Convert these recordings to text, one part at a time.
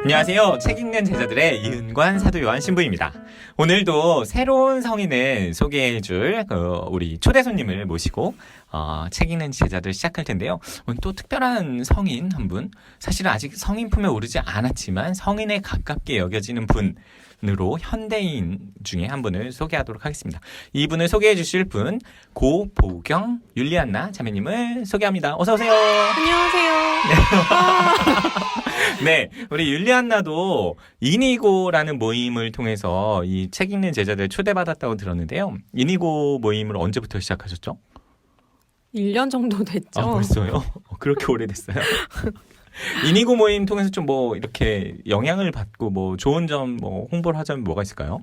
안녕하세요. 책 읽는 제자들의 이은관 사도 요한 신부입니다. 오늘도 새로운 성인을 소개해줄 우리 초대 손님을 모시고 책 읽는 제자들 시작할 텐데요. 오늘 또 특별한 성인 한 분, 사실은 아직 성인 품에 오르지 않았지만 성인에 가깝게 여겨지는 분으로 현대인 중에 한 분을 소개하도록 하겠습니다. 이분을 소개해 주실 분, 고보경 율리안나 자매님을 소개합니다. 어서 오세요. 안녕하세요. 네, 우리 율리안나도 이니고라는 모임을 통해서 이 책 읽는 제자들 초대받았다고 들었는데요. 이니고 모임을 언제부터 시작하셨죠? 1년 정도 됐죠. 아, 벌써요? 그렇게 오래됐어요? 이니고 모임 통해서 좀 뭐 이렇게 영향을 받고 뭐 좋은 점, 뭐 홍보를 하자면 뭐가 있을까요?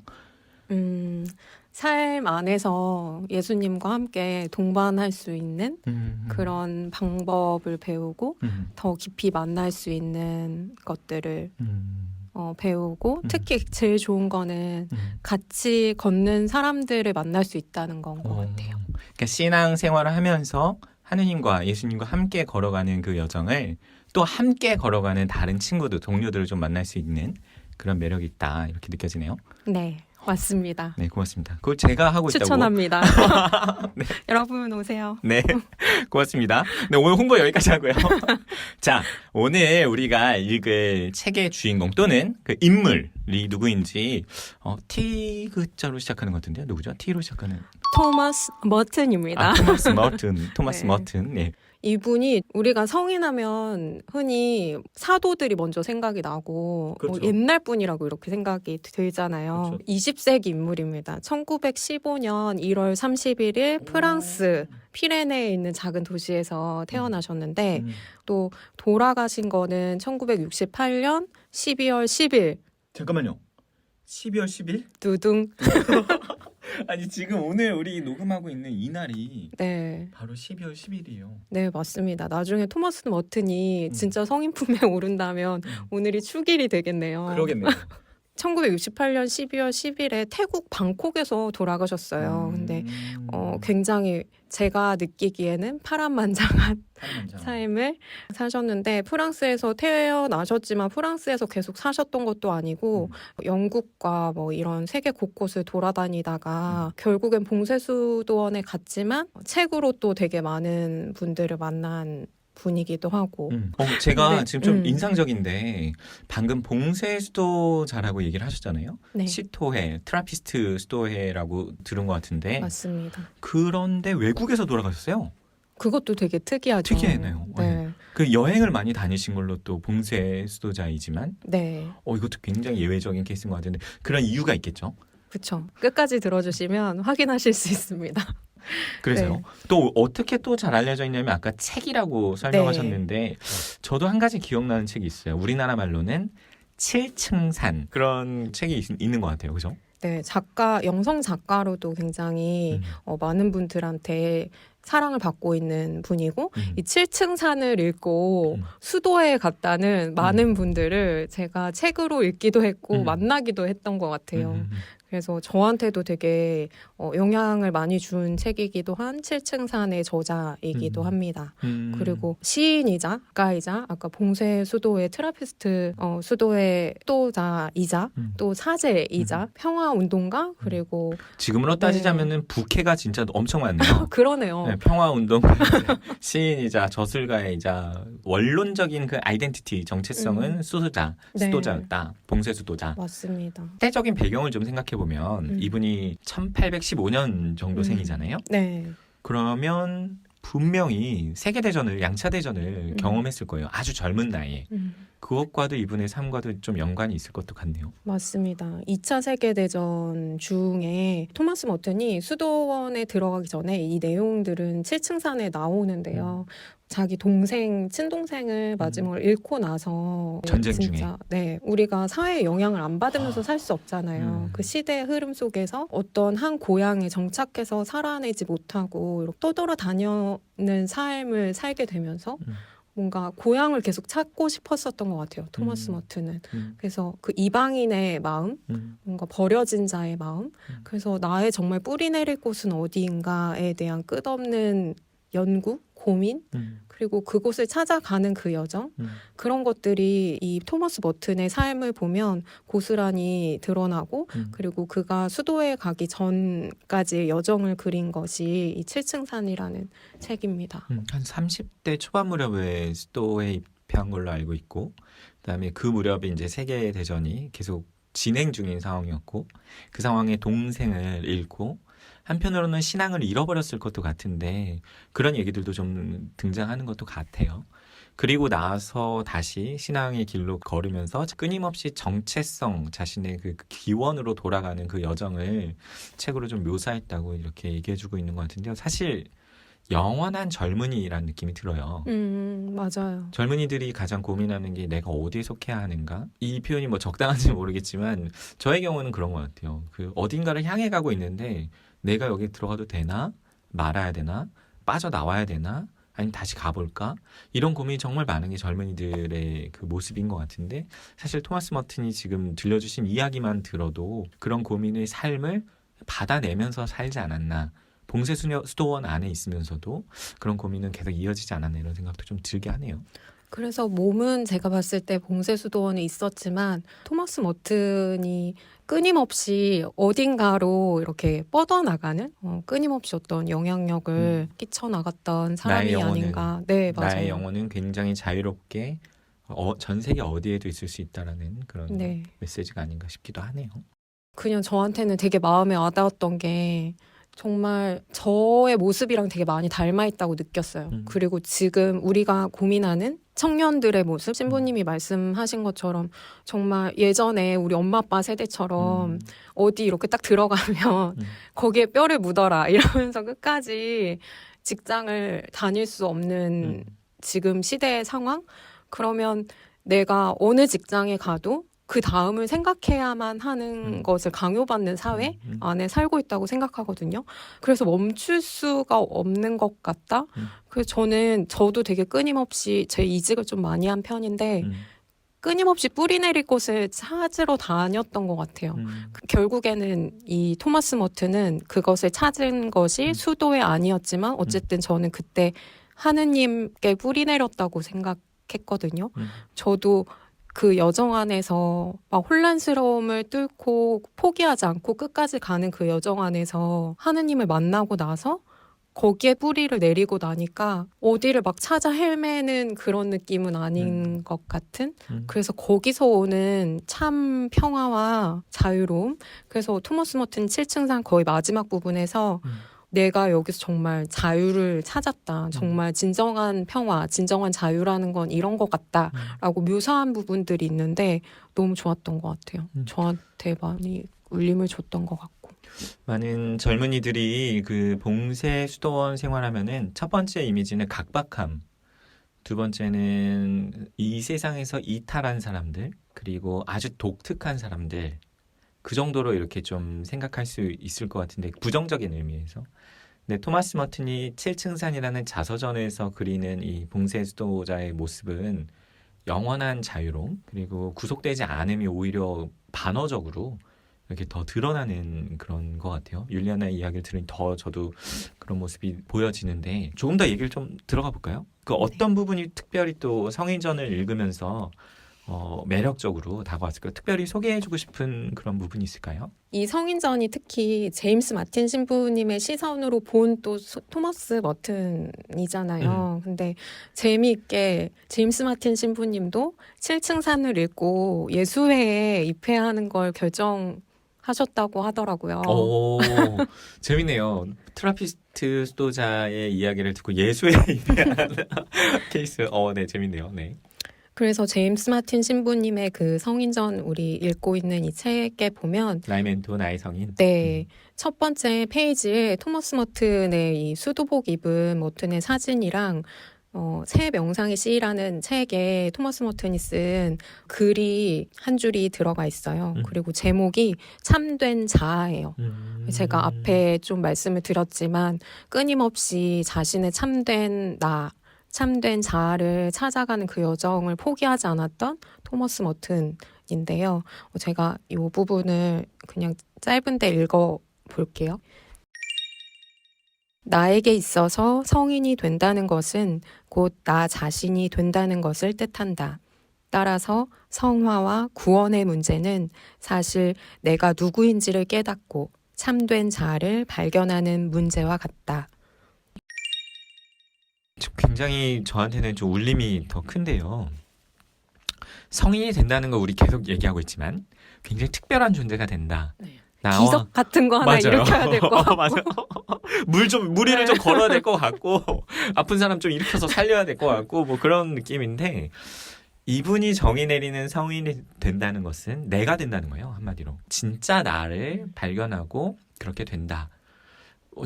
삶 안에서 예수님과 함께 동반할 수 있는 그런 방법을 배우고 더 깊이 만날 수 있는 것들을 배우고 특히 제일 좋은 거는 같이 걷는 사람들을 만날 수 있다는 건 것 같아요. 그러니까 신앙 생활을 하면서 하느님과 예수님과 함께 걸어가는 그 여정을 또 함께 걸어가는 다른 친구들, 동료들을 좀 만날 수 있는 그런 매력이 있다 이렇게 느껴지네요. 네, 맞습니다. 네, 고맙습니다. 그걸 제가 하고 있다고. 추천합니다. 네. 여러분 오세요. 네, 고맙습니다. 네, 오늘 홍보 여기까지 하고요. 자, 오늘 우리가 읽을 책의 주인공 또는 그 인물이 누구인지 T 글자로 시작하는 것 같은데요. 누구죠? T로 시작하는. 토마스 머튼입니다. 토마스 네. 머튼. 네. 이분이 우리가 성인하면 흔히 사도들이 먼저 생각이 나고 그렇죠. 옛날 분이라고 이렇게 생각이 들잖아요. 그렇죠. 20세기 인물입니다. 1915년 1월 31일 프랑스 피레네에 있는 작은 도시에서 태어나셨는데 또 돌아가신 거는 1968년 12월 10일 잠깐만요. 12월 10일? 두둥. 아니 지금 오늘 우리 녹음하고 있는 이 날이 네. 바로 12월 10일이에요. 네, 맞습니다. 나중에 토마스 머튼이 진짜 성인 품에 오른다면 오늘이 축일이 되겠네요. 그러겠네요. 1968년 12월 10일에 태국 방콕에서 돌아가셨어요. 근데 굉장히 제가 느끼기에는 파란만장한 삶을 사셨는데 프랑스에서 태어나셨지만 프랑스에서 계속 사셨던 것도 아니고 영국과 뭐 이런 세계 곳곳을 돌아다니다가 결국엔 봉쇄수도원에 갔지만 책으로 또 되게 많은 분들을 만난 분이기도 하고. 제가 네. 지금 좀 인상적인데 방금 봉쇄 수도자라고 얘기를 하셨잖아요. 네. 시토해, 트라피스트 수도해라고 들은 것 같은데 맞습니다. 그런데 외국에서 돌아가셨어요. 그것도 되게 특이하죠. 특이하네요. 네. 그 여행을 많이 다니신 걸로 또 봉쇄 수도자이지만 네. 이것도 굉장히 예외적인 케이스인 것 같은데 그런 이유가 있겠죠. 그렇죠. 끝까지 들어주시면 확인하실 수 있습니다. 그래서요. 네. 또 어떻게 또 잘 알려져 있냐면 아까 책이라고 설명하셨는데 저도 한 가지 기억나는 책이 있어요. 우리나라 말로는 7층 산 그런 책이 있는 것 같아요. 그죠? 네, 영성 작가로도 굉장히 많은 분들한테 사랑을 받고 있는 분이고 이 7층 산을 읽고 수도에 갔다는 많은 분들을 제가 책으로 읽기도 했고 만나기도 했던 것 같아요. 그래서 저한테도 되게 영향을 많이 준 책이기도 한 7층 산의 저자이기도 합니다. 그리고 시인이자 작가이자 아까 봉쇄 수도의 트라피스트 수도의 수도자이자 또 사제이자 평화운동가 그리고 지금으로 따지자면은 부캐가 진짜 엄청 많네요. 그러네요. 네, 평화운동가, 시인이자 저술가이자 원론적인 그 아이덴티티 정체성은 수도자였다. 봉쇄 수도자. 맞습니다. 때적인 배경을 좀 생각해 보면 이분이 1815년 정도 생이잖아요. 네. 그러면 분명히 세계대전을 양차 대전을 경험했을 거예요. 아주 젊은 나이에. 그것과도 이분의 삶과도 좀 연관이 있을 것도 같네요. 맞습니다. 2차 세계대전 중에 토마스 머튼이 수도원에 들어가기 전에 이 내용들은 7층 산에 나오는데요. 자기 친동생을 마지막으로 잃고 나서 전쟁 진짜, 중에. 네, 우리가 사회의 영향을 안 받으면서 살 수 없잖아요. 그 시대의 흐름 속에서 어떤 한 고향에 정착해서 살아내지 못하고 이렇게 떠돌아다니는 삶을 살게 되면서 뭔가 고향을 계속 찾고 싶었었던 것 같아요. 토마스 머튼은. 그래서 그 이방인의 마음, 뭔가 버려진 자의 마음, 그래서 나의 정말 뿌리 내릴 곳은 어디인가에 대한 끝없는 연구, 고민, 음, 그리고 그곳을 찾아가는 그 여정, 음, 그런 것들이 이 토머스 머튼의 삶을 보면 고스란히 드러나고, 그리고 그가 수도에 가기 전까지의 여정을 그린 것이 이 7층 산이라는 책입니다. 한 30대 초반 무렵에 수도에 입회한 걸로 알고 있고, 그다음에 그 무렵에 이제 세계 대전이 계속 진행 중인 상황이었고, 그 상황에 동생을 잃고, 한편으로는 신앙을 잃어버렸을 것도 같은데 그런 얘기들도 좀 등장하는 것도 같아요. 그리고 나서 다시 신앙의 길로 걸으면서 끊임없이 정체성, 자신의 그 기원으로 돌아가는 그 여정을 책으로 좀 묘사했다고 이렇게 얘기해주고 있는 것 같은데요. 사실 영원한 젊은이라는 느낌이 들어요. 맞아요. 젊은이들이 가장 고민하는 게 내가 어디에 속해야 하는가? 이 표현이 뭐 적당한지 모르겠지만 저의 경우는 그런 것 같아요. 그 어딘가를 향해 가고 있는데 내가 여기 들어가도 되나? 말아야 되나? 빠져나와야 되나? 아니면 다시 가볼까? 이런 고민이 정말 많은 게 젊은이들의 그 모습인 것 같은데 사실 토마스 머튼이 지금 들려주신 이야기만 들어도 그런 고민의 삶을 받아내면서 살지 않았나. 봉쇄 수도원 안에 있으면서도 그런 고민은 계속 이어지지 않았나 이런 생각도 좀 들게 하네요. 그래서 몸은 제가 봤을 때 봉쇄수도원에 있었지만 토마스 머튼이 끊임없이 어딘가로 이렇게 뻗어나가는 끊임없이 어떤 영향력을 끼쳐나갔던 사람이 나의 영혼은- 아닌가. 네, 맞아요. 나의 영혼은 굉장히 자유롭게 전 세계 어디에도 있을 수 있다라는 그런 네. 메시지가 아닌가 싶기도 하네요. 그냥 저한테는 되게 마음에 와닿았던 게 정말 저의 모습이랑 되게 많이 닮아 있다고 느꼈어요. 그리고 지금 우리가 고민하는 청년들의 모습, 신부님이 말씀하신 것처럼 정말 예전에 우리 엄마 아빠 세대처럼 어디 이렇게 딱 들어가면 거기에 뼈를 묻어라 이러면서 끝까지 직장을 다닐 수 없는 지금 시대의 상황? 그러면 내가 어느 직장에 가도 그 다음을 생각해야만 하는 것을 강요받는 사회 안에 살고 있다고 생각하거든요. 그래서 멈출 수가 없는 것 같다. 그래서 저도 되게 끊임없이 제 이직을 좀 많이 한 편인데 끊임없이 뿌리 내릴 곳을 찾으러 다녔던 것 같아요. 결국에는 이 토마스 머튼은 그것을 찾은 것이 수도에 아니었지만 어쨌든 저는 그때 하느님께 뿌리 내렸다고 생각했거든요. 저도 그 여정 안에서 막 혼란스러움을 뚫고 포기하지 않고 끝까지 가는 그 여정 안에서 하느님을 만나고 나서 거기에 뿌리를 내리고 나니까 어디를 막 찾아 헤매는 그런 느낌은 아닌 것 같은? 그래서 거기서 오는 참 평화와 자유로움. 그래서 토머스 머튼 7층 산 거의 마지막 부분에서 내가 여기서 정말 자유를 찾았다. 정말 진정한 평화, 진정한 자유라는 건 이런 것 같다라고 묘사한 부분들이 있는데 너무 좋았던 것 같아요. 저한테 많이 울림을 줬던 것 같고. 많은 젊은이들이 그 봉쇄 수도원 생활하면은 첫 번째 이미지는 각박함, 두 번째는 이 세상에서 이탈한 사람들, 그리고 아주 독특한 사람들, 그 정도로 이렇게 좀 생각할 수 있을 것 같은데 부정적인 의미에서. 근데 토마스 머튼이 7층 산이라는 자서전에서 그리는 이 봉쇄 수도자의 모습은 영원한 자유로움, 그리고 구속되지 않음이 오히려 반어적으로 이렇게 더 드러나는 그런 것 같아요. 율리아나의 이야기를 들으니 더 저도 그런 모습이 보여지는데 조금 더 얘기를 좀 들어가 볼까요? 그 어떤 부분이 특별히 또 성인전을 읽으면서 매력적으로 다가왔을까요? 특별히 소개해주고 싶은 그런 부분이 있을까요? 이 성인전이 특히 제임스 마틴 신부님의 시선으로 본 또 토머스 머튼이잖아요. 근데 재미있게 제임스 마틴 신부님도 7층 산을 읽고 예수회에 입회하는 걸 결정하셨다고 하더라고요. 오, 재밌네요. 트라피스트 수도자의 이야기를 듣고 예수에 입회하는 케이스. 네, 재밌네요. 네. 그래서 제임스 마틴 신부님의 그 성인전 우리 읽고 있는 이 책에 보면 라이멘토 나의 성인. 네, 첫 번째 페이지에 토머스 머튼의 이 수도복 입은 머튼의 사진이랑 새 명상의 시라는 책에 토머스 머튼이 쓴 글이 한 줄이 들어가 있어요. 그리고 제목이 참된 자아예요. 제가 앞에 좀 말씀을 드렸지만 끊임없이 자신의 참된 나, 참된 자아를 찾아가는 그 여정을 포기하지 않았던 토머스 머튼인데요. 제가 이 부분을 그냥 짧은데 읽어 볼게요. 나에게 있어서 성인이 된다는 것은 곧 나 자신이 된다는 것을 뜻한다. 따라서 성화와 구원의 문제는 사실 내가 누구인지를 깨닫고 참된 자아를 발견하는 문제와 같다. 굉장히 저한테는 좀 울림이 더 큰데요. 성인이 된다는 거 우리 계속 얘기하고 있지만 굉장히 특별한 존재가 된다. 네. 나와 기적 같은 거 하나 맞아요. 일으켜야 될 것 같고. 맞아요. 무리를 좀 걸어야 될 것 같고 아픈 사람 좀 일으켜서 살려야 될 것 같고 뭐 그런 느낌인데 이분이 정의 내리는 성인이 된다는 것은 내가 된다는 거예요. 한마디로 진짜 나를 발견하고 그렇게 된다.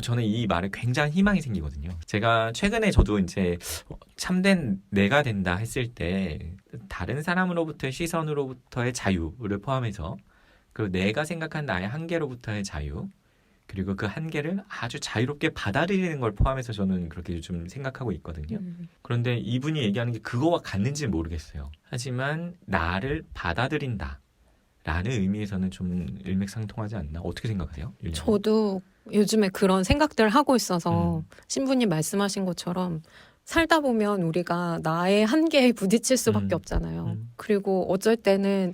저는 이 말에 굉장히 희망이 생기거든요. 제가 최근에 저도 이제 참된 내가 된다 했을 때 다른 사람으로부터의 시선으로부터의 자유를 포함해서 그리고 내가 생각한 나의 한계로부터의 자유 그리고 그 한계를 아주 자유롭게 받아들이는 걸 포함해서 저는 그렇게 좀 생각하고 있거든요. 그런데 이분이 얘기하는 게 그거와 같는지는 모르겠어요. 하지만 나를 받아들인다 라는 의미에서는 좀 일맥상통하지 않나? 어떻게 생각하세요? 율리아님? 저도 요즘에 그런 생각들을 하고 있어서 신부님 말씀하신 것처럼 살다 보면 우리가 나의 한계에 부딪힐 수밖에 없잖아요. 그리고 어쩔 때는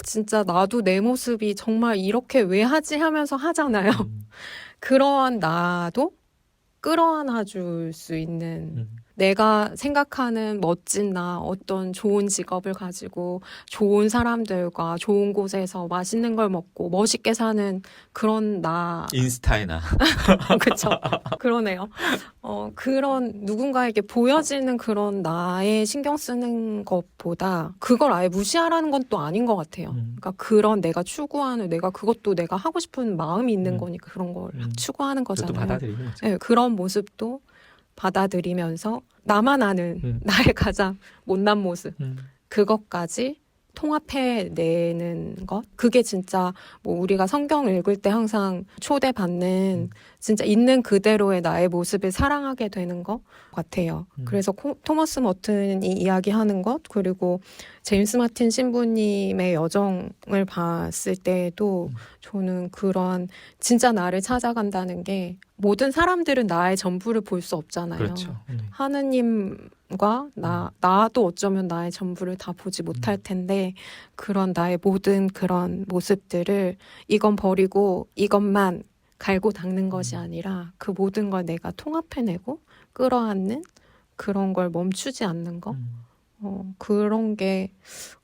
진짜 나도 내 모습이 정말 이렇게 왜 하지 하면서 하잖아요. 그러한 나도 끌어안아 줄 수 있는 내가 생각하는 멋진 나, 어떤 좋은 직업을 가지고 좋은 사람들과 좋은 곳에서 맛있는 걸 먹고 멋있게 사는 그런 나. 인스타에 나. 그쵸. 그러네요. 그런 누군가에게 보여지는 그런 나에 신경 쓰는 것보다 그걸 아예 무시하라는 건 또 아닌 것 같아요. 그러니까 그런 내가 추구하는 내가 그것도 내가 하고 싶은 마음이 있는 거니까 그런 걸 추구하는 그것도 거잖아요. 받아들이는 거죠. 네, 그런 모습도 받아들이면서 나만 아는 나의 가장 못난 모습 그것까지 통합해내는 것 그게 진짜 뭐 우리가 성경 읽을 때 항상 초대받는 진짜 있는 그대로의 나의 모습을 사랑하게 되는 것 같아요. 그래서 토머스 머튼이 이야기하는 것 그리고 제임스 마틴 신부님의 여정을 봤을 때도 저는 그런 진짜 나를 찾아간다는 게 모든 사람들은 나의 전부를 볼 수 없잖아요. 그렇죠. 하느님과 나도 어쩌면 나의 전부를 다 보지 못할 텐데 그런 나의 모든 그런 모습들을 이건 버리고 이것만 갈고 닦는 것이 아니라 그 모든 걸 내가 통합해내고 끌어안는 그런 걸 멈추지 않는 거 그런 게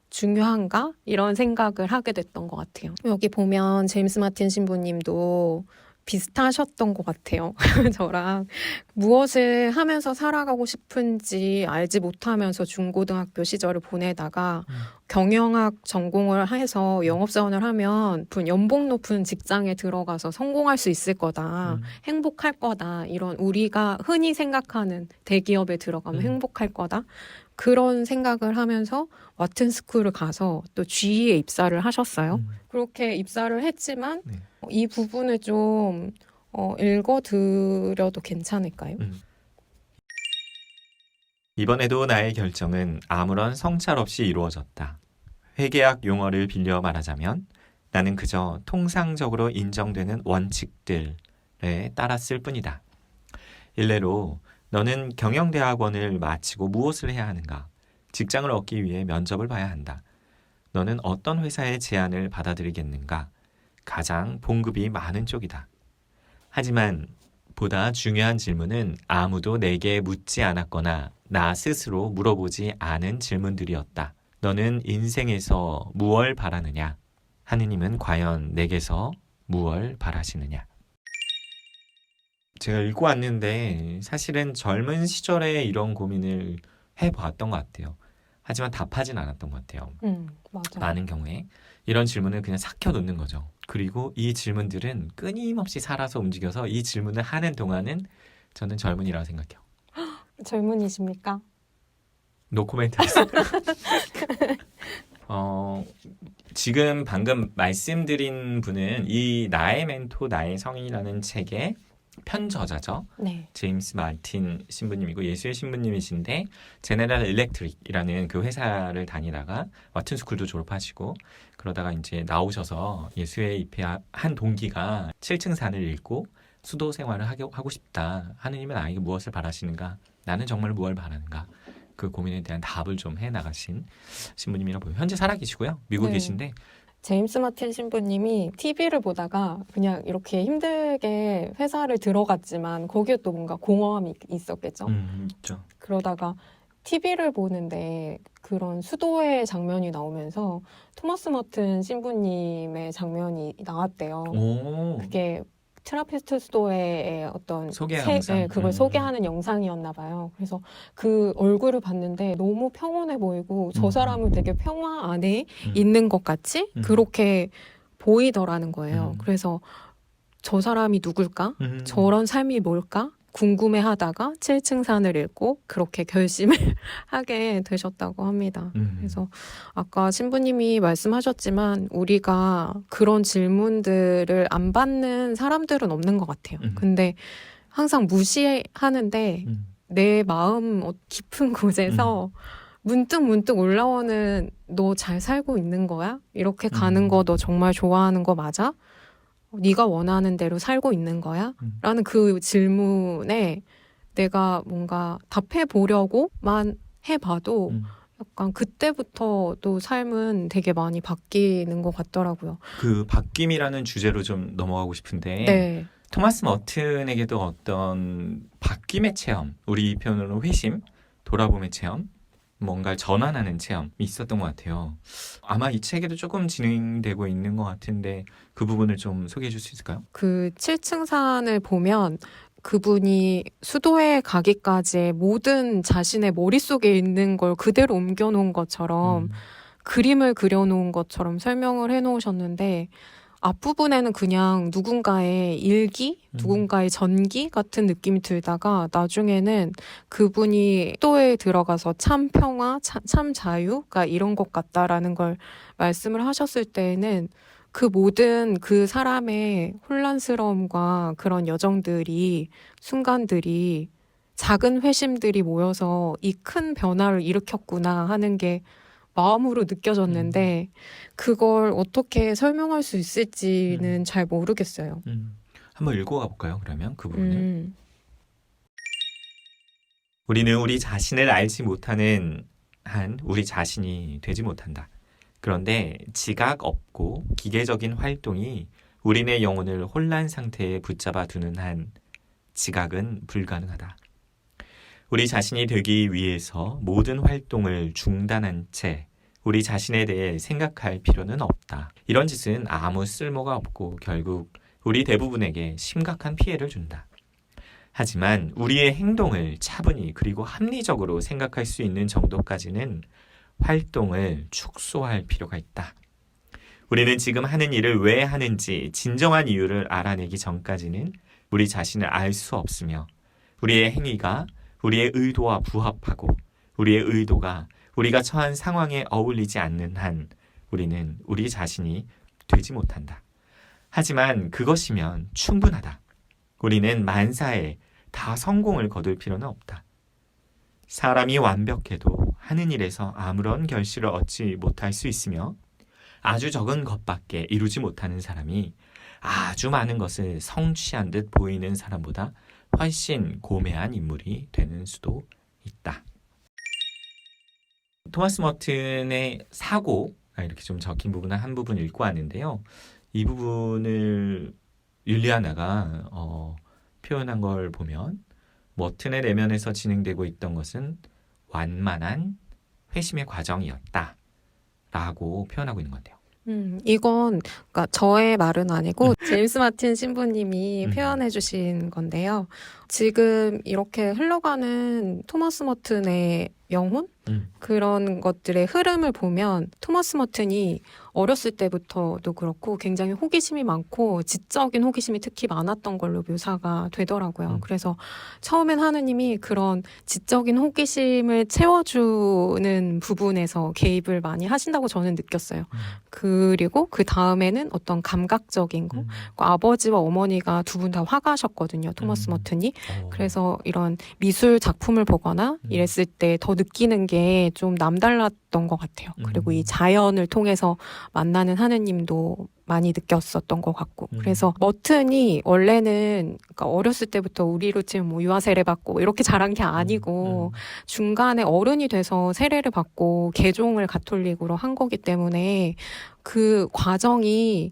중요한가? 이런 생각을 하게 됐던 것 같아요. 여기 보면 제임스 마틴 신부님도 비슷하셨던 것 같아요. 저랑 무엇을 하면서 살아가고 싶은지 알지 못하면서 중고등학교 시절을 보내다가 경영학 전공을 해서 영업사원을 하면 연봉 높은 직장에 들어가서 성공할 수 있을 거다. 행복할 거다. 이런 우리가 흔히 생각하는 대기업에 들어가면 행복할 거다. 그런 생각을 하면서 와튼 스쿨을 가서 또 GE에 입사를 하셨어요. 그렇게 입사를 했지만 이 부분을 좀 읽어드려도 괜찮을까요? 이번에도 나의 결정은 아무런 성찰 없이 이루어졌다. 회계학 용어를 빌려 말하자면 나는 그저 통상적으로 인정되는 원칙들에 따랐을 뿐이다. 일례로 너는 경영대학원을 마치고 무엇을 해야 하는가? 직장을 얻기 위해 면접을 봐야 한다. 너는 어떤 회사의 제안을 받아들이겠는가? 가장 봉급이 많은 쪽이다. 하지만 보다 중요한 질문은 아무도 내게 묻지 않았거나 나 스스로 물어보지 않은 질문들이었다. 너는 인생에서 무엇을 바라느냐? 하느님은 과연 내게서 무엇을 바라시느냐? 제가 읽고 왔는데 사실은 젊은 시절에 이런 고민을 해보았던 것 같아요. 하지만 답하진 않았던 것 같아요. 맞아. 많은 경우에 이런 질문을 그냥 삭혀놓는 거죠. 그리고 이 질문들은 끊임없이 살아서 움직여서 이 질문을 하는 동안은 저는 젊은이라고 생각해요. 젊은이십니까? 노코멘트 하겠습니다. 지금 방금 말씀드린 분은 이 나의 멘토 나의 성인이라는 책의 편저자죠. 네. 제임스 마틴 신부님이고 예수의 신부님이신데 제네럴 일렉트릭이라는 그 회사를 다니다가 와튼 스쿨도 졸업하시고 그러다가 이제 나오셔서 예수에 입회한 동기가 7층 산을 읽고 수도 생활을 하고 싶다. 하느님은 나에게 무엇을 바라시는가? 나는 정말 무엇을 바라는가? 그 고민에 대한 답을 좀 해나가신 신부님이라고 보여요. 현재 살아계시고요. 미국에 네. 계신데 제임스 마틴 신부님이 TV를 보다가 그냥 이렇게 힘들게 회사를 들어갔지만 거기에 또 뭔가 공허함이 있었겠죠. 있죠. 그러다가 TV를 보는데 그런 수도의 장면이 나오면서 토마스 머튼 신부님의 장면이 나왔대요. 오, 그게 트라피스트 수도의 어떤 소개 영상. 네, 그걸 소개하는 영상이었나 봐요. 그래서 그 얼굴을 봤는데 너무 평온해 보이고 저 사람은 되게 평화 안에 있는 것 같이 그렇게 보이더라는 거예요. 그래서 저 사람이 누굴까? 저런 삶이 뭘까? 궁금해하다가 7층 산을 읽고 그렇게 결심을 하게 되셨다고 합니다. 그래서 아까 신부님이 말씀하셨지만 우리가 그런 질문들을 안 받는 사람들은 없는 것 같아요. 근데 항상 무시하는데 내 마음 깊은 곳에서 문득 올라오는 너 잘 살고 있는 거야? 이렇게 가는 거 너 정말 좋아하는 거 맞아? 네가 원하는 대로 살고 있는 거야? 라는 그 질문에 내가 뭔가 답해 보려고만 해봐도 약간 그때부터 또 삶은 되게 많이 바뀌는 것 같더라고요. 그 바뀜이라는 주제로 좀 넘어가고 싶은데 네. 토마스 머튼에게도 어떤 바뀜의 체험, 우리 표현으로 회심, 돌아봄의 체험, 뭔가를 전환하는 체험이 있었던 것 같아요. 아마 이 책에도 조금 진행되고 있는 것 같은데 그 부분을 좀 소개해 줄 수 있을까요? 그 7층 산을 보면 그분이 수도에 가기까지의 모든 자신의 머릿속에 있는 걸 그대로 옮겨놓은 것처럼 그림을 그려놓은 것처럼 설명을 해놓으셨는데 앞부분에는 그냥 누군가의 일기, 누군가의 전기 같은 느낌이 들다가 나중에는 그분이 수도에 들어가서 참 평화, 참 자유가 이런 것 같다라는 걸 말씀을 하셨을 때에는 그 모든 그 사람의 혼란스러움과 그런 여정들이, 순간들이 작은 회심들이 모여서 이 큰 변화를 일으켰구나 하는 게 마음으로 느껴졌는데 그걸 어떻게 설명할 수 있을지는 잘 모르겠어요. 한번 읽어가 볼까요? 그러면 그 부분을. 우리는 우리 자신을 알지 못하는 한 우리 자신이 되지 못한다. 그런데 지각 없고 기계적인 활동이 우리네 영혼을 혼란 상태에 붙잡아 두는 한 지각은 불가능하다. 우리 자신이 되기 위해서 모든 활동을 중단한 채 우리 자신에 대해 생각할 필요는 없다. 이런 짓은 아무 쓸모가 없고 결국 우리 대부분에게 심각한 피해를 준다. 하지만 우리의 행동을 차분히 그리고 합리적으로 생각할 수 있는 정도까지는 활동을 축소할 필요가 있다. 우리는 지금 하는 일을 왜 하는지 진정한 이유를 알아내기 전까지는 우리 자신을 알 수 없으며 우리의 행위가 우리의 의도와 부합하고 우리의 의도가 우리가 처한 상황에 어울리지 않는 한 우리는 우리 자신이 되지 못한다. 하지만 그것이면 충분하다. 우리는 만사에 다 성공을 거둘 필요는 없다. 사람이 완벽해도 하는 일에서 아무런 결실을 얻지 못할 수 있으며 아주 적은 것밖에 이루지 못하는 사람이 아주 많은 것을 성취한 듯 보이는 사람보다 훨씬 고매한 인물이 되는 수도 있다. 토마스 머튼의 사고가 이렇게 좀 적힌 부분은 한 부분 읽고 왔는데요. 이 부분을 율리아나가 표현한 걸 보면 머튼의 내면에서 진행되고 있던 것은 완만한 회심의 과정이었다 라고 표현하고 있는 것 같아요. 이건 그러니까 저의 말은 아니고 제임스 마틴 신부님이 표현해 주신 건데요. 지금 이렇게 흘러가는 토마스 머튼의 영혼? 그런 것들의 흐름을 보면 토마스 머튼이 어렸을 때부터도 그렇고 굉장히 호기심이 많고 지적인 호기심이 특히 많았던 걸로 묘사가 되더라고요. 그래서 처음엔 하느님이 그런 지적인 호기심을 채워주는 부분에서 개입을 많이 하신다고 저는 느꼈어요. 그리고 그 다음에는 어떤 감각적인 거, 아버지와 어머니가 두 분 다 화가셨거든요. 토마스 머튼이. 그래서 이런 미술 작품을 보거나 이랬을 때 더 느끼는 게 게 좀 남달랐던 것 같아요. 그리고 이 자연을 통해서 만나는 하느님도 많이 느꼈었던 것 같고. 그래서 머튼이 원래는 그러니까 어렸을 때부터 우리로 치면 뭐 유아 세례 받고 이렇게 자란 게 아니고 중간에 어른이 돼서 세례를 받고 개종을 가톨릭으로 한 거기 때문에 그 과정이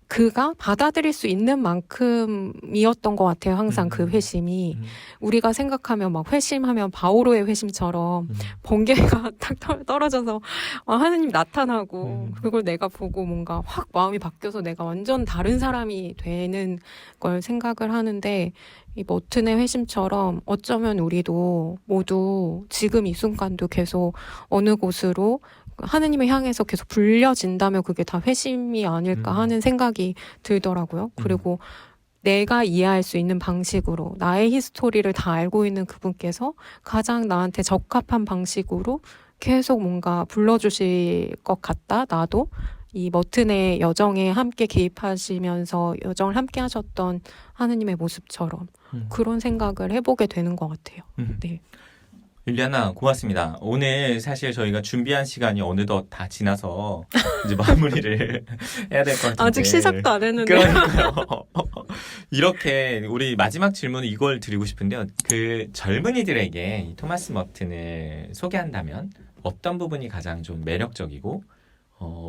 그가 받아들일 수 있는 만큼이었던 것 같아요. 항상 그 회심이. 우리가 생각하면 막 회심하면 바오로의 회심처럼 번개가 딱 떨어져서 하느님 나타나고 그걸 내가 보고 뭔가 확 마음이 바뀌어서 내가 완전 다른 사람이 되는 걸 생각을 하는데 이 머튼의 회심처럼 어쩌면 우리도 모두 지금 이 순간도 계속 어느 곳으로 하느님을 향해서 계속 불려진다면 그게 다 회심이 아닐까 하는 생각이 들더라고요. 그리고 내가 이해할 수 있는 방식으로 나의 히스토리를 다 알고 있는 그분께서 가장 나한테 적합한 방식으로 계속 뭔가 불러주실 것 같다. 나도 이 머튼의 여정에 함께 개입하시면서 여정을 함께 하셨던 하느님의 모습처럼 그런 생각을 해보게 되는 것 같아요. 네. 율리아나 고맙습니다. 오늘 사실 저희가 준비한 시간이 어느덧 다 지나서 이제 마무리를 해야 될 것 같은데 아직 시작도 안 했는데. 그러니까요. 이렇게 우리 마지막 질문은 이걸 드리고 싶은데요. 그 젊은이들에게 이 토마스 머튼을 소개한다면 어떤 부분이 가장 좀 매력적이고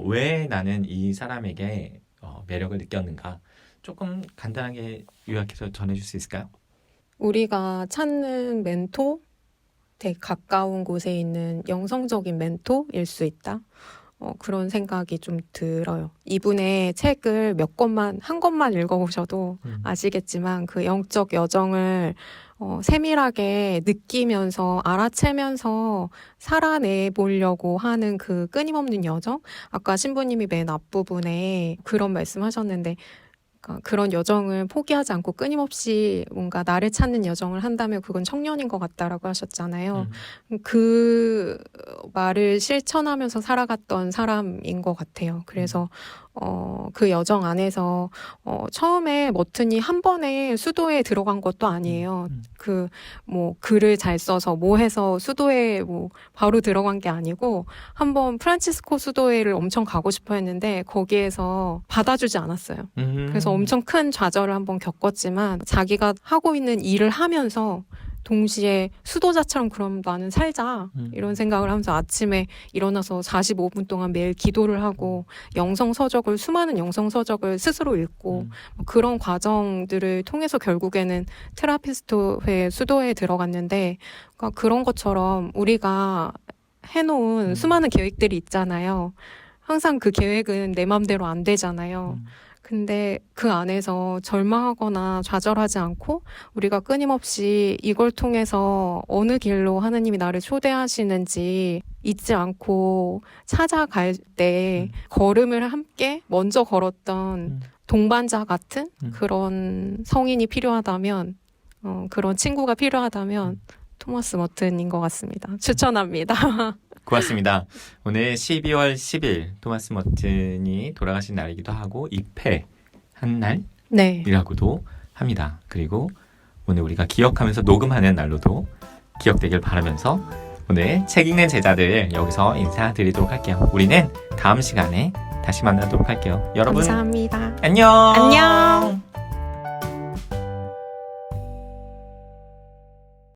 왜 나는 이 사람에게 매력을 느꼈는가 조금 간단하게 요약해서 전해줄 수 있을까요? 우리가 찾는 멘토 되게 가까운 곳에 있는 영성적인 멘토일 수 있다. 그런 생각이 좀 들어요. 이분의 책을 한 권만 읽어보셔도 아시겠지만 그 영적 여정을 세밀하게 느끼면서 알아채면서 살아내 보려고 하는 그 끊임없는 여정? 아까 신부님이 맨 앞부분에 그런 말씀하셨는데 그런 여정을 포기하지 않고 끊임없이 뭔가 나를 찾는 여정을 한다면 그건 청년인 것 같다라고 하셨잖아요. 그 말을 실천하면서 살아갔던 사람인 것 같아요. 그래서 그 여정 안에서 처음에 머튼이 한 번에 수도에 들어간 것도 아니에요. 그 뭐 글을 잘 써서 뭐 해서 수도에 뭐 바로 들어간 게 아니고 한번 프란치스코 수도회를 엄청 가고 싶어 했는데 거기에서 받아주지 않았어요. 그래서 엄청 큰 좌절을 한번 겪었지만 자기가 하고 있는 일을 하면서 동시에 수도자처럼 그럼 나는 살자 이런 생각을 하면서 아침에 일어나서 45분 동안 매일 기도를 하고 수많은 영성서적을 스스로 읽고 그런 과정들을 통해서 결국에는 테라피스트회 수도에 들어갔는데 그러니까 그런 것처럼 우리가 해놓은 수많은 계획들이 있잖아요. 항상 그 계획은 내 맘대로 안 되잖아요. 근데 그 안에서 절망하거나 좌절하지 않고 우리가 끊임없이 이걸 통해서 어느 길로 하느님이 나를 초대하시는지 잊지 않고 찾아갈 때 걸음을 함께 먼저 걸었던 동반자 같은 그런 성인이 필요하다면 그런 친구가 필요하다면 토마스 머튼인 것 같습니다. 추천합니다. 고맙습니다. 오늘 12월 10일 토마스 머튼이 돌아가신 날이기도 하고 입회한 날이라고도 합니다. 그리고 오늘 우리가 기억하면서 녹음하는 날로도 기억되길 바라면서 오늘 책 읽는 제자들 여기서 인사드리도록 할게요. 우리는 다음 시간에 다시 만나도록 할게요. 여러분 감사합니다. 안녕. 안녕.